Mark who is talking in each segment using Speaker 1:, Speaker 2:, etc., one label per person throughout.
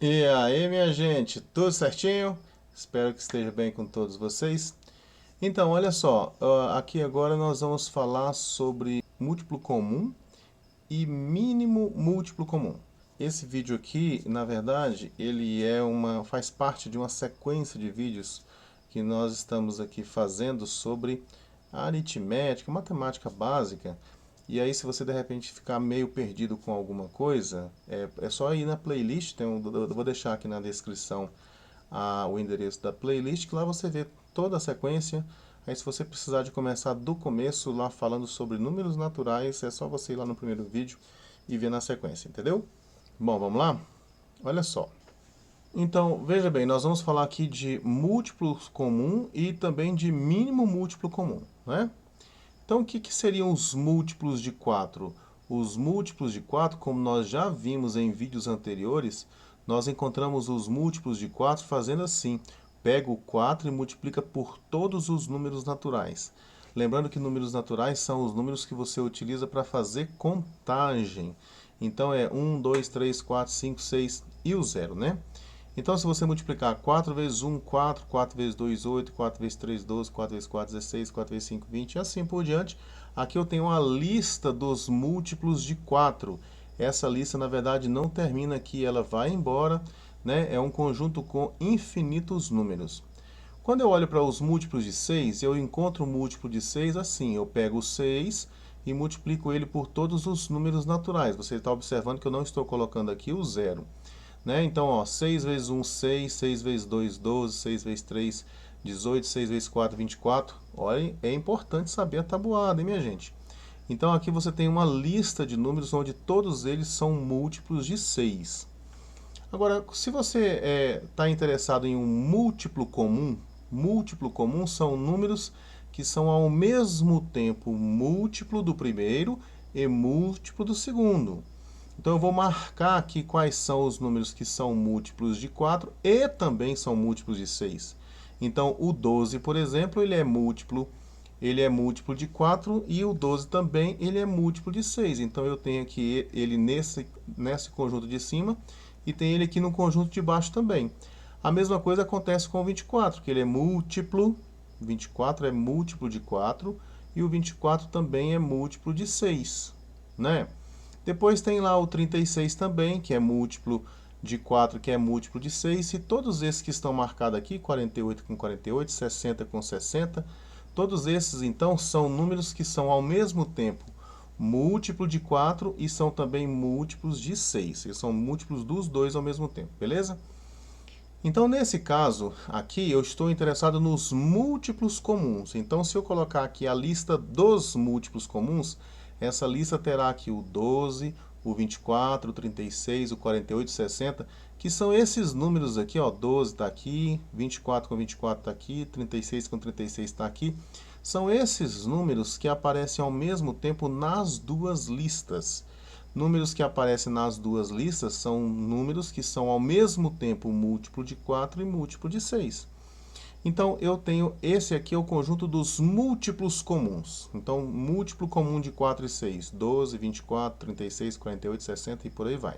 Speaker 1: E aí, minha gente, tudo certinho? Espero que esteja bem com todos vocês. Então, olha só, aqui agora nós vamos falar sobre múltiplo comum e mínimo múltiplo comum. Esse vídeo aqui, na verdade, faz parte de uma sequência de vídeos que nós estamos aqui fazendo sobre aritmética, matemática básica. E aí, se você de repente ficar meio perdido com alguma coisa, é só ir na playlist. Eu vou deixar aqui na descrição o endereço da playlist, que lá você vê toda a sequência. Aí, se você precisar de começar do começo, lá falando sobre números naturais, é só você ir lá no primeiro vídeo e ver na sequência, entendeu? Bom, vamos lá? Olha só. Então, veja bem, nós vamos falar aqui de múltiplo comum e também de mínimo múltiplo comum, né? Então, o que seriam os múltiplos de 4? Os múltiplos de 4, como nós já vimos em vídeos anteriores, nós encontramos os múltiplos de 4 fazendo assim. Pega o 4 e multiplica por todos os números naturais. Lembrando que números naturais são os números que você utiliza para fazer contagem. Então é 1, 2, 3, 4, 5, 6 e o zero, né? Então, se você multiplicar 4 vezes 1, 4, 4 vezes 2, 8, 4 vezes 3, 12, 4 vezes 4, 16, 4 vezes 5, 20 e assim por diante, aqui eu tenho uma lista dos múltiplos de 4. Essa lista, na verdade, não termina aqui, ela vai embora, né? É um conjunto com infinitos números. Quando eu olho para os múltiplos de 6, eu encontro o múltiplo de 6 assim, eu pego o 6 e multiplico ele por todos os números naturais. Você está observando que eu não estou colocando aqui o zero, né? Então, ó, 6 vezes 1, 6, 6 vezes 2, 12, 6 vezes 3, 18, 6 vezes 4, 24. Olha, é importante saber a tabuada, hein, minha gente? Então, aqui você tem uma lista de números onde todos eles são múltiplos de 6. Agora, se você está interessado em um múltiplo comum são números que são ao mesmo tempo múltiplo do primeiro e múltiplo do segundo. Então eu vou marcar aqui quais são os números que são múltiplos de 4 e também são múltiplos de 6. Então o 12, por exemplo, ele é múltiplo de 4 e o 12 também ele é múltiplo de 6. Então eu tenho aqui ele nesse conjunto de cima e tem ele aqui no conjunto de baixo também. A mesma coisa acontece com o 24, que ele é múltiplo, 24 é múltiplo de 4 e o 24 também é múltiplo de 6, né? Depois tem lá o 36 também, que é múltiplo de 4, que é múltiplo de 6. E todos esses que estão marcados aqui, 48 com 48, 60 com 60, todos esses então são números que são ao mesmo tempo múltiplo de 4 e são também múltiplos de 6. Eles são múltiplos dos dois ao mesmo tempo, beleza? Então, nesse caso aqui, eu estou interessado nos múltiplos comuns. Então, se eu colocar aqui a lista dos múltiplos comuns, essa lista terá aqui o 12, o 24, o 36, o 48, o 60, que são esses números aqui, ó, 12 está aqui, 24 com 24 está aqui, 36 com 36 está aqui. São esses números que aparecem ao mesmo tempo nas duas listas. Números que aparecem nas duas listas são números que são ao mesmo tempo múltiplo de 4 e múltiplo de 6. Então, eu tenho esse aqui é o conjunto dos múltiplos comuns. Então, múltiplo comum de 4 e 6, 12, 24, 36, 48, 60 e por aí vai.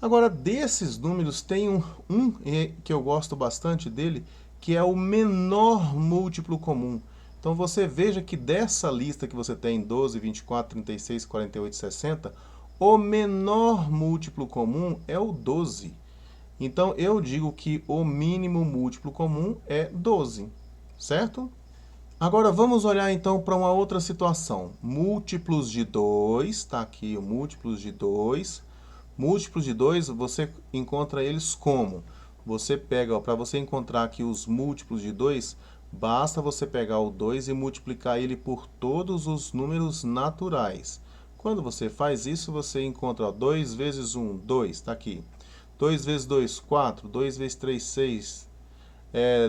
Speaker 1: Agora, desses números, tem um que eu gosto bastante dele, que é o menor múltiplo comum. Então, você veja que dessa lista que você tem 12, 24, 36, 48, 60, o menor múltiplo comum é o 12. Então, eu digo que o mínimo múltiplo comum é 12, certo? Agora, vamos olhar então para uma outra situação. Múltiplos de 2, está aqui o múltiplos de 2. Múltiplos de 2, você encontra eles como? Você pega, para você encontrar aqui os múltiplos de 2, basta você pegar o 2 e multiplicar ele por todos os números naturais. Quando você faz isso, você encontra ó, 2 vezes 1, 2, está aqui. 2 vezes 2, 4. 2 vezes 3, 6.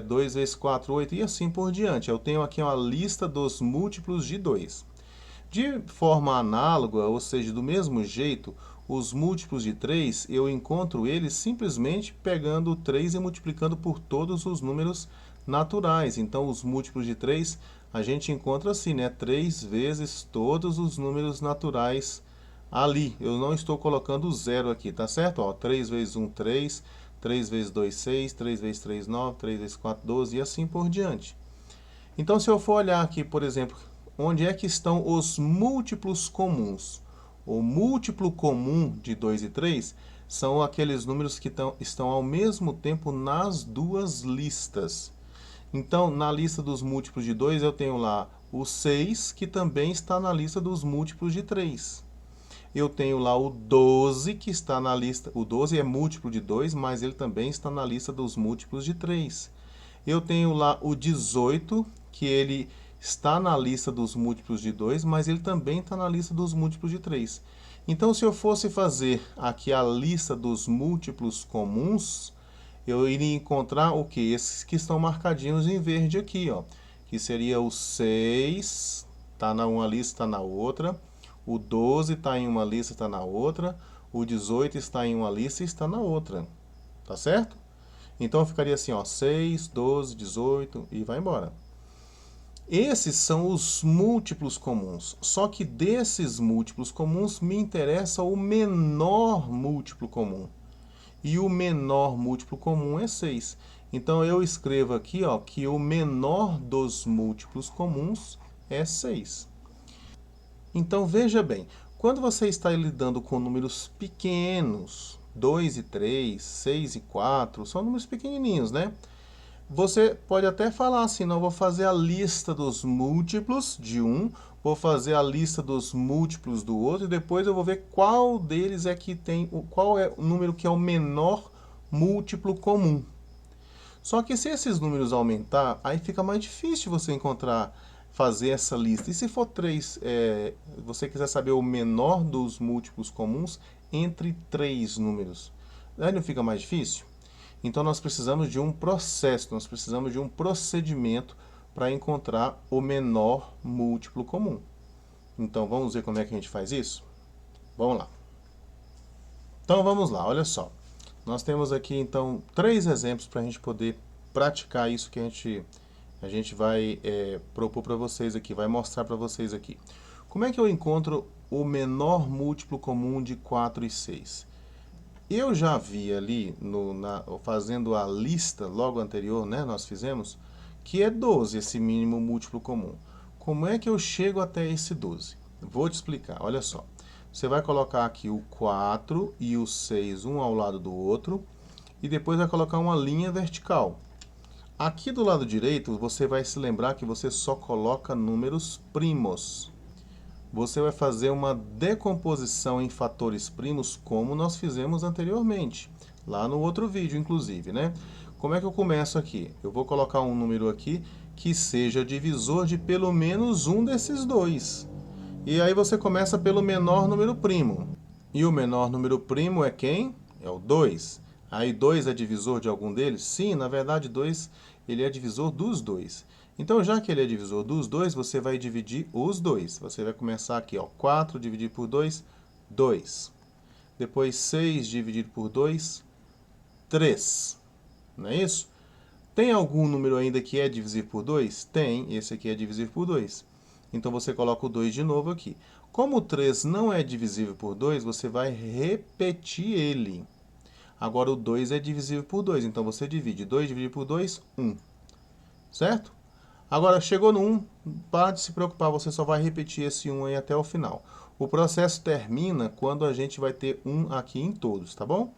Speaker 1: 2 vezes 4, 8 e assim por diante. Eu tenho aqui uma lista dos múltiplos de 2. De forma análoga, ou seja, do mesmo jeito, os múltiplos de 3, eu encontro eles simplesmente pegando o 3 e multiplicando por todos os números naturais. Então, os múltiplos de 3, a gente encontra assim, né? 3 vezes todos os números naturais ali. Eu não estou colocando o zero aqui, tá certo? Ó, 3 vezes 1, 3, 3 vezes 2, 6, 3 vezes 3, 9, 3 vezes 4, 12 e assim por diante. Então, se eu for olhar aqui, por exemplo, onde é que estão os múltiplos comuns? O múltiplo comum de 2 e 3 são aqueles números que estão ao mesmo tempo nas duas listas. Então, na lista dos múltiplos de 2, eu tenho lá o 6, que também está na lista dos múltiplos de 3. Eu tenho lá o 12, que está na lista. O 12 é múltiplo de 2, mas ele também está na lista dos múltiplos de 3. Eu tenho lá o 18, que ele está na lista dos múltiplos de 2, mas ele também está na lista dos múltiplos de 3. Então, se eu fosse fazer aqui a lista dos múltiplos comuns, eu iria encontrar o que? Esses que estão marcadinhos em verde aqui, ó. Que seria o 6, está na uma lista, está na outra. O 12 está em uma lista, está na outra. O 18 está em uma lista e está na outra. Tá certo? Então ficaria assim, ó, 6, 12, 18 e vai embora. Esses são os múltiplos comuns. Só que desses múltiplos comuns me interessa o menor múltiplo comum. E o menor múltiplo comum é 6. Então eu escrevo aqui, ó, que o menor dos múltiplos comuns é 6. Então veja bem, quando você está lidando com números pequenos, 2 e 3, 6 e 4, são números pequenininhos, né? Você pode até falar assim, não, vou fazer a lista dos múltiplos de um, vou fazer a lista dos múltiplos do outro e depois eu vou ver qual deles é que tem, qual é o número que é o menor múltiplo comum. Só que se esses números aumentar, aí fica mais difícil você encontrar, fazer essa lista. E se for 3, você quiser saber o menor dos múltiplos comuns entre 3 números, aí não fica mais difícil? Então nós precisamos de um processo, nós precisamos de um procedimento para encontrar o menor múltiplo comum. Então vamos ver como é que a gente faz isso? Vamos lá. Então vamos lá, olha só. Nós temos aqui então 3 exemplos para a gente poder praticar isso que a gente vai propor para vocês aqui, vai mostrar para vocês aqui. Como é que eu encontro o menor múltiplo comum de 4 e 6? Eu já vi ali, fazendo a lista logo anterior, né, nós fizemos, que é 12 esse mínimo múltiplo comum. Como é que eu chego até esse 12? Vou te explicar, olha só. Você vai colocar aqui o 4 e o 6 um ao lado do outro, e depois vai colocar uma linha vertical. Aqui do lado direito, você vai se lembrar que você só coloca números primos. Você vai fazer uma decomposição em fatores primos, como nós fizemos anteriormente, lá no outro vídeo, inclusive, né? Como é que eu começo aqui? Eu vou colocar um número aqui que seja divisor de pelo menos um desses dois. E aí você começa pelo menor número primo. E o menor número primo é quem? É o 2. Aí 2 é divisor de algum deles? Sim, na verdade 2 ele é divisor dos dois. Então, já que ele é divisor dos dois, você vai dividir os dois. Você vai começar aqui, ó, 4 dividido por 2, 2. Depois 6 dividido por 2, 3. Não é isso? Tem algum número ainda que é divisível por 2? Tem, esse aqui é divisível por 2. Então você coloca o 2 de novo aqui. Como o 3 não é divisível por 2, você vai repetir ele. Agora o 2 é divisível por 2, então você divide 2 dividido por 2, 1. Certo? Agora, chegou no 1, para de se preocupar, você só vai repetir esse 1 aí até o final. O processo termina quando a gente vai ter 1 aqui em todos, tá bom?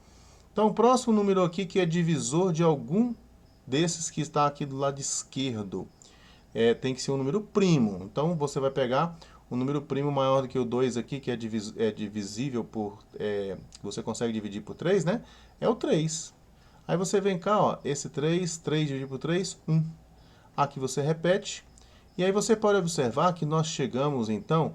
Speaker 1: Então, o próximo número aqui que é divisor de algum desses que está aqui do lado esquerdo. Tem que ser um número primo. Então, você vai pegar um número primo maior do que o 2 aqui, que é divisível por... você consegue dividir por 3, né? É o 3. Aí você vem cá, ó, esse 3, 3 dividido por 3, 1. Aqui você repete. E aí você pode observar que nós chegamos, então,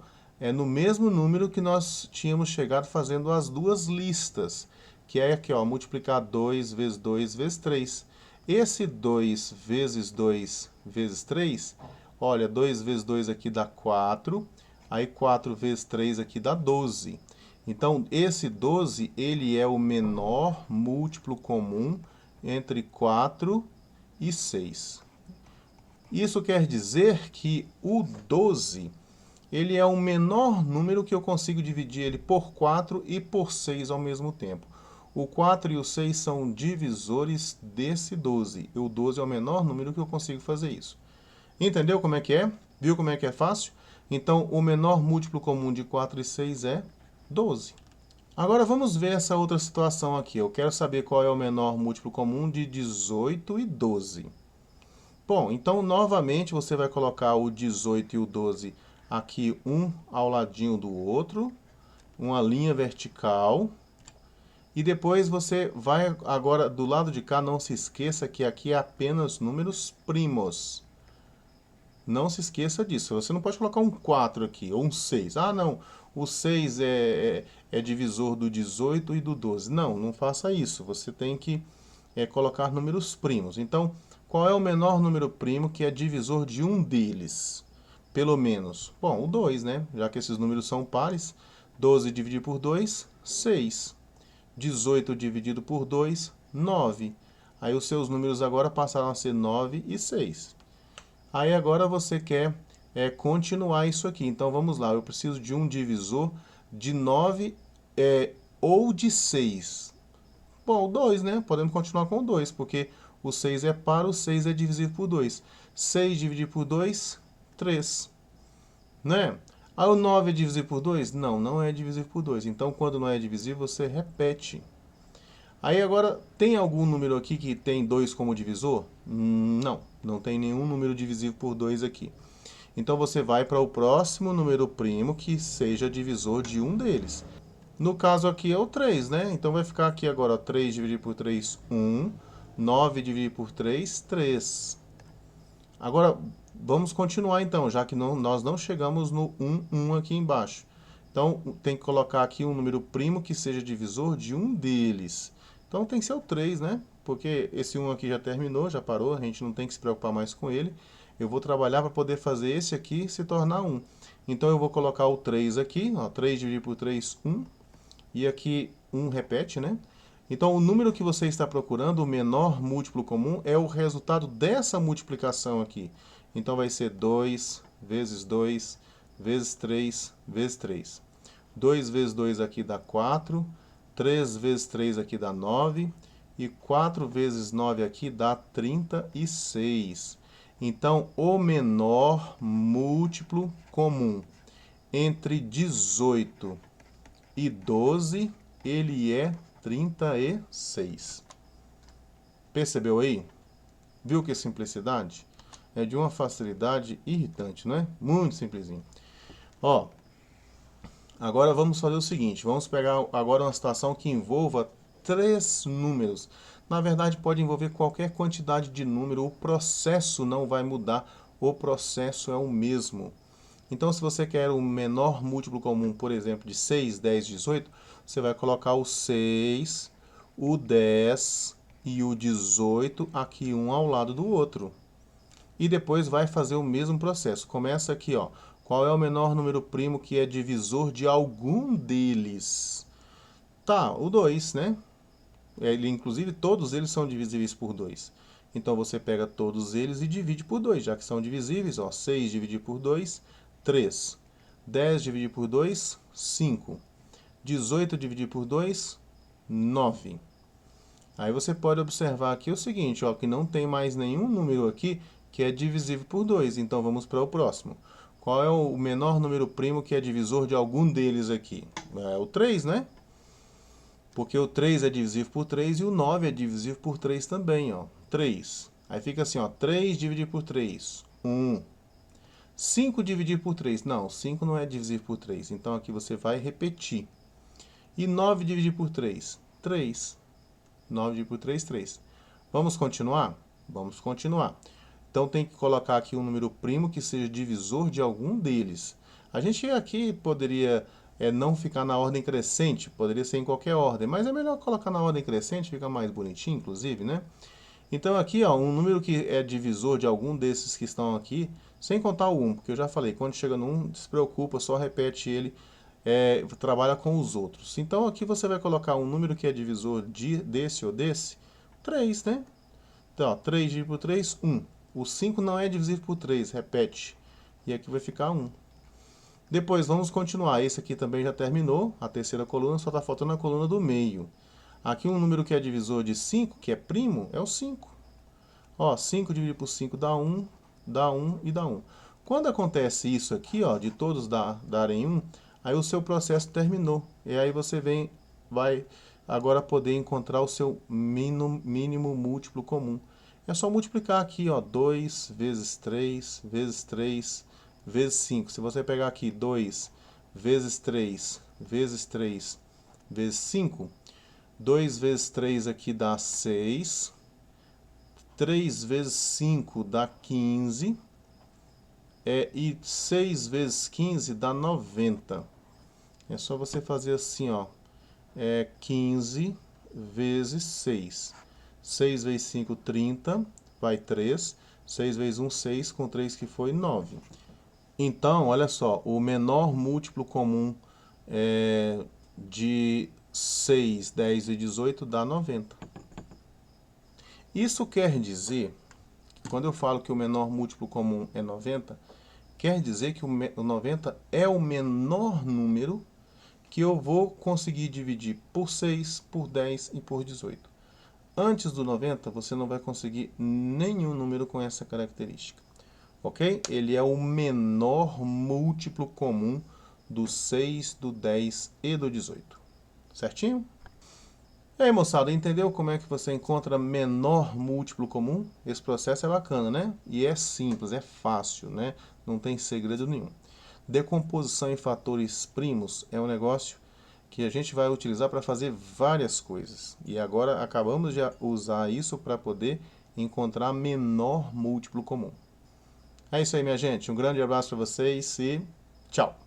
Speaker 1: no mesmo número que nós tínhamos chegado fazendo as duas listas. Que é aqui, ó, multiplicar 2 vezes 2 vezes 3. Esse 2 vezes 2 vezes 3, olha, 2 vezes 2 aqui dá 4. Aí 4 vezes 3 aqui dá 12. Então, esse 12, ele é o menor múltiplo comum entre 4 e 6. Isso quer dizer que o 12, ele é o menor número que eu consigo dividir ele por 4 e por 6 ao mesmo tempo. O 4 e o 6 são divisores desse 12. E o 12 é o menor número que eu consigo fazer isso. Entendeu como é que é? Viu como é que é fácil? Então, o menor múltiplo comum de 4 e 6 é 12. Agora vamos ver essa outra situação aqui. Eu quero saber qual é o menor múltiplo comum de 18 e 12. Bom, então novamente você vai colocar o 18 e o 12 aqui um ao ladinho do outro, uma linha vertical. E depois você vai agora do lado de cá, não se esqueça que aqui é apenas números primos. Não se esqueça disso. Você não pode colocar um 4 aqui, ou um 6. Ah, não, o 6 é divisor do 18 e do 12. Não, não faça isso. Você tem que colocar números primos. Então, qual é o menor número primo que é divisor de um deles? Pelo menos. Bom, o 2, né? Já que esses números são pares. 12 dividido por 2, 6. 18 dividido por 2, 9. Aí os seus números agora passaram a ser 9 e 6. Aí agora você quer continuar isso aqui. Então vamos lá, eu preciso de um divisor de 9 ou de 6. Bom, o 2, né? Podemos continuar com o 2, porque o 6 é par, o 6 é divisível por 2. 6 dividido por 2, 3. Né? Aí o 9 é divisível por 2? Não, não é divisível por 2. Então, quando não é divisível, você repete. Aí agora, tem algum número aqui que tem 2 como divisor? Não, não tem nenhum número divisível por 2 aqui. Então você vai para o próximo número primo que seja divisor de um deles. No caso aqui é o 3, né? Então vai ficar aqui agora, ó, 3 dividido por 3, 1. 9 dividido por 3, 3. Agora, vamos continuar então, já que nós não chegamos no 1 aqui embaixo. Então, tem que colocar aqui um número primo que seja divisor de um deles. Então, tem que ser o 3, né? Porque esse 1 aqui já terminou, já parou, a gente não tem que se preocupar mais com ele. Eu vou trabalhar para poder fazer esse aqui se tornar 1. Então, eu vou colocar o 3 aqui, ó, 3 dividido por 3, 1. E aqui 1 repete, né? Então, o número que você está procurando, o menor múltiplo comum, é o resultado dessa multiplicação aqui. Então, vai ser 2 vezes 2 vezes 3 vezes 3. 2 vezes 2 aqui dá 4. 3 vezes 3 aqui dá 9. E 4 vezes 9 aqui dá 36. Então, o menor múltiplo comum entre 18 e 12, ele é 36. Percebeu aí? Viu que simplicidade? É de uma facilidade irritante, não é? Muito simplesinho. Ó, agora vamos fazer o seguinte, vamos pegar agora uma situação que envolva 3 números. Na verdade, pode envolver qualquer quantidade de número, o processo não vai mudar, o processo é o mesmo. Então, se você quer o menor múltiplo comum, por exemplo, de 6, 10, 18, você vai colocar o 6, o 10 e o 18 aqui um ao lado do outro. E depois vai fazer o mesmo processo. Começa aqui, ó. Qual é o menor número primo que é divisor de algum deles? Tá, o 2, né? Inclusive, todos eles são divisíveis por 2. Então, você pega todos eles e divide por 2, já que são divisíveis. Ó, 6 dividido por 2, 3. 10 dividido por 2, 5. 18 dividido por 2, 9. Aí você pode observar aqui o seguinte, ó, que não tem mais nenhum número aqui que é divisível por 2. Então, vamos para o próximo. Qual é o menor número primo que é divisor de algum deles aqui? É o 3, né? Porque o 3 é divisível por 3 e o 9 é divisível por 3 também, ó. 3. Aí fica assim, ó, 3 dividido por 3, 1. 5 dividido por 3, não, 5 não é divisível por 3, então aqui você vai repetir. E 9 dividido por 3, 3. 9 dividido por 3, 3. Vamos continuar? Vamos continuar. Então tem que colocar aqui um número primo que seja divisor de algum deles. A gente aqui poderia não ficar na ordem crescente, poderia ser em qualquer ordem, mas é melhor colocar na ordem crescente, fica mais bonitinho, inclusive, né? Então aqui, ó, um número que é divisor de algum desses que estão aqui, sem contar o 1, porque eu já falei, quando chega no 1, não se preocupa, só repete ele, trabalha com os outros. Então aqui você vai colocar um número que é divisor desse ou desse, 3, né? Então, ó, 3 dividido por 3, 1. O 5 não é divisível por 3, repete. E aqui vai ficar 1. Depois vamos continuar. Esse aqui também já terminou, a terceira coluna, só está faltando a coluna do meio. Aqui um número que é divisor de 5, que é primo, é o 5. Ó, 5 dividido por 5 dá 1 e dá 1. Quando acontece isso aqui, ó, de todos darem 1, aí o seu processo terminou. E aí você vai agora poder encontrar o seu mínimo múltiplo comum. É só multiplicar aqui, ó, 2 vezes 3 vezes 3 vezes 5. Se você pegar aqui 2 vezes 3 vezes 3 vezes 5, 2 vezes 3 aqui dá 6. 3 vezes 5 dá 15. E 6 vezes 15 dá 90. É só você fazer assim, ó. 15 vezes 6. 6 vezes 5, 30. Vai 3. 6 vezes 1, 6. Com 3 que foi 9. Então, olha só. O menor múltiplo comum de 6, 10 e 18 dá 90. Isso quer dizer, quando eu falo que o menor múltiplo comum é 90, quer dizer que o 90 é o menor número que eu vou conseguir dividir por 6, por 10 e por 18. Antes do 90, você não vai conseguir nenhum número com essa característica. Ok? Ele é o menor múltiplo comum do 6, do 10 e do 18. Certinho? E aí, moçada, entendeu como é que você encontra menor múltiplo comum? Esse processo é bacana, né? E é simples, é fácil, né? Não tem segredo nenhum. Decomposição em fatores primos é um negócio que a gente vai utilizar para fazer várias coisas. E agora acabamos de usar isso para poder encontrar menor múltiplo comum. É isso aí, minha gente. Um grande abraço para vocês e tchau!